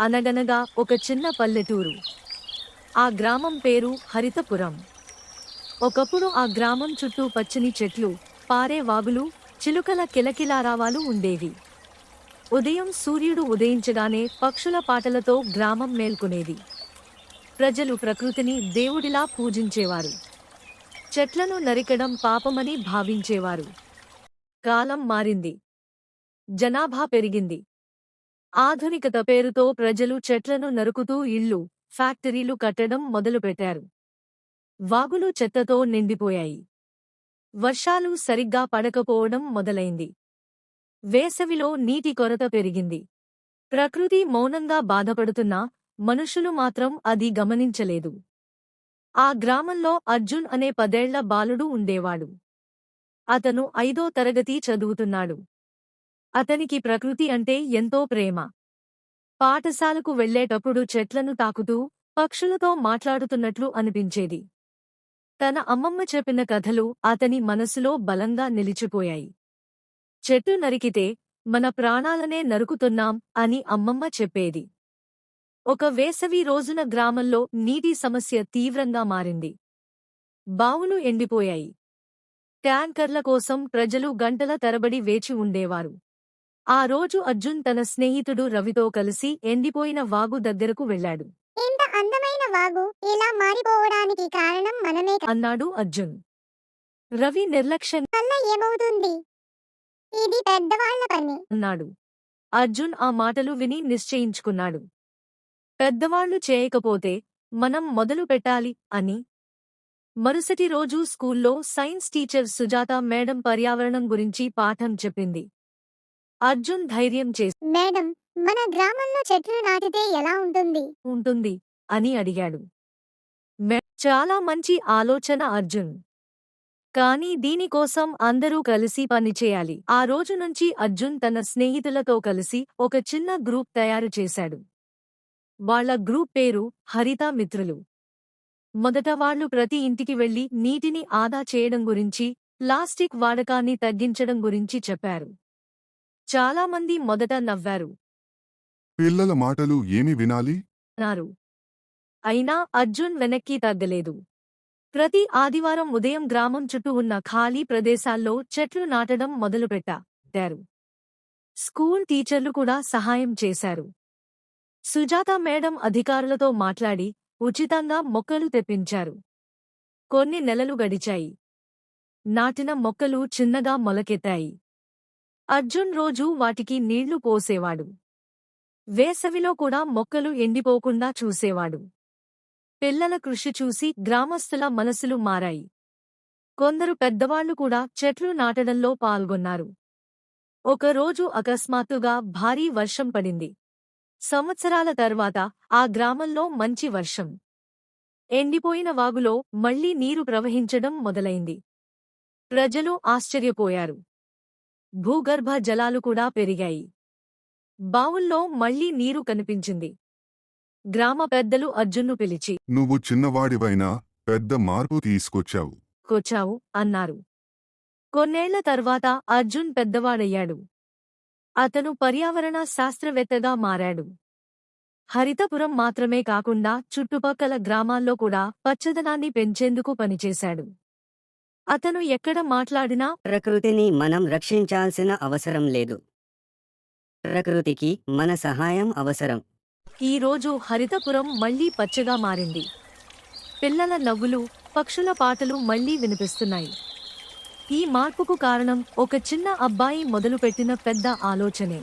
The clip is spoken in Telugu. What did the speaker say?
అనగనగా ఒక చిన్న పల్లెటూరు. ఆ గ్రామం పేరు హరితపురం. ఒకప్పుడు ఆ గ్రామం చుట్టూ పచ్చని చెట్లు, పారే వాగులు, చిలుకల కిలకిలారావాలు ఉండేవి. ఉదయం సూర్యుడు ఉదయించగానే పక్షుల పాటలతో గ్రామం మేల్కొనేది. ప్రజలు ప్రకృతిని దేవుడిలా పూజించేవారు. చెట్లను నరికడం పాపమని భావించేవారు. కాలం మారింది. జనాభా పెరిగింది. ఆధునికత పేరుతో ప్రజలు చెట్లను నరుకుతూ ఇళ్ళు, ఫ్యాక్టరీలు కట్టడం మొదలుపెట్టారు. వాగులు చెత్తతో నిండిపోయాయి. వర్షాలు సరిగ్గా పడకపోవడం మొదలైంది. వేసవిలో నీటి కొరత పెరిగింది. ప్రకృతి మౌనంగా బాధపడుతున్నా మనుషులు మాత్రం అది గమనించలేదు. ఆ గ్రామంలో అర్జున్ అనే 10 ఏళ్ల బాలుడు ఉండేవాడు. అతను 5వ తరగతి చదువుతున్నాడు. అతనికి ప్రకృతి అంటే ఎంతో ప్రేమ. పాఠశాలకు వెళ్లేటప్పుడు చెట్లను తాకుతూ, పక్షులతో మాట్లాడుతున్నట్లు అనిపించేది. తన అమ్మమ్మ చెప్పిన కథలు అతని మనసులో బలంగా నిలిచిపోయాయి. చెట్టు నరికితే మన ప్రాణాలనే నరుకుతున్నాం అని అమ్మమ్మ చెప్పేది. ఒక వేసవి రోజున గ్రామంలో నీటి సమస్య తీవ్రంగా మారింది. బావులు ఎండిపోయాయి. ట్యాంకర్ల కోసం ప్రజలు గంటల తరబడి వేచి ఉండేవారు. ఆ రోజు అర్జున్ తన స్నేహితుడు రవితో కలిసి ఎండిపోయిన వాగు దగ్గరకు వెళ్లాడు. ఇంత అందమైన వాగు ఇలా మారిపోవడానికి కారణం మనమే అన్నాడు అర్జున్. రవి నిర్లక్ష్యం వల్ల ఏమవుతుంది? ఇది పెద్దవాళ్ల పని అన్నాడు. అర్జున్ ఆ మాటలు విని నిశ్చయించుకున్నాడు. పెద్దవాళ్లు చేయకపోతే మనం మొదలు పెట్టాలి అని. మరుసటి రోజు స్కూల్లో సైన్స్ టీచర్ సుజాత మేడం పర్యావరణం గురించి పాఠం చెప్పింది. అర్జున్ ధైర్యం చేసి మేడం, మన గ్రామంలో చెట్లు నాటితే ఎలా ఉంటుంది అని అడిగాడు. చాలా మంచి ఆలోచన అర్జున్. కానీ దీనికోసం అందరూ కలిసి పనిచేయాలి. ఆ రోజు నుంచి అర్జున్ తన స్నేహితులతో కలిసి ఒక చిన్న గ్రూప్ తయారు చేశాడు. వాళ్ళ గ్రూప్ పేరు హరిత మిత్రులు. మొదట వాళ్ళు ప్రతి ఇంటికి వెళ్లి నీటిని ఆదా చేయడం గురించి, ప్లాస్టిక్ వాడకాన్ని తగ్గించడం గురించి చెప్పారు. చాలామంది మొదట నవ్వారు. పిల్లల మాటలు ఏమి వినాలి అన్నారు. అయినా అర్జున్ వెనక్కి తగ్గలేదు. ప్రతి ఆదివారం ఉదయం గ్రామం చుట్టూ ఉన్న ఖాళీ ప్రదేశాల్లో చెట్లు నాటడం మొదలుపెట్టారు. స్కూల్ టీచర్లు కూడా సహాయం చేశారు. సుజాత మేడం అధికారులతో మాట్లాడి ఉచితంగా మొక్కలు తెప్పించారు. కొన్ని నెలలు గడిచాయి. నాటిన మొక్కలు చిన్నగా మొలకెత్తాయి. అర్జున్ రోజూ వాటికి నీళ్లు పోసేవాడు. వేసవిలో కూడా మొక్కలు ఎండిపోకుండా చూసేవాడు. పిల్లల కృషి చూసి గ్రామస్తుల మనసులు మారాయి. కొందరు పెద్దవాళ్లు కూడా చెట్లు నాటడంలో పాల్గొన్నారు. ఒకరోజు అకస్మాత్తుగా భారీ వర్షం పడింది. సంవత్సరాల తర్వాత ఆ గ్రామంలో మంచి వర్షం. ఎండిపోయిన వాగులో మళ్లీ నీరు ప్రవహించడం మొదలైంది. ప్రజలు ఆశ్చర్యపోయారు. భూగర్భ జలాలు కూడా పెరిగాయి. బావుల్లో మళ్లీ నీరు కనిపించింది. గ్రామ పెద్దలు అర్జున్ను పిలిచి, నువ్వు చిన్నవాడివైనా పెద్ద మార్పు తీసుకొచ్చావు అన్నారు. కొన్నేళ్ల తర్వాత అర్జున్ పెద్దవాడయ్యాడు. అతను పర్యావరణ శాస్త్రవేత్తగా మారాడు. హరితపురం మాత్రమే కాకుండా చుట్టుపక్కల గ్రామాల్లో కూడా పచ్చదనాన్ని పెంచేందుకు పనిచేశాడు. అతను ఎక్కడ మాట్లాడినా ప్రకృతిని మనం రక్షించాల్సిన అవసరం లేదు. ప్రకృతికి మన సహాయం అవసరం. ఈ రోజు హరితపురం మళ్లీ పచ్చగా మారింది. పిల్లల నవ్వులు, పక్షుల పాటలు మళ్లీ వినిపిస్తున్నాయి. ఈ మార్పుకు కారణం ఒక చిన్న అబ్బాయి మొదలుపెట్టిన పెద్ద ఆలోచనే.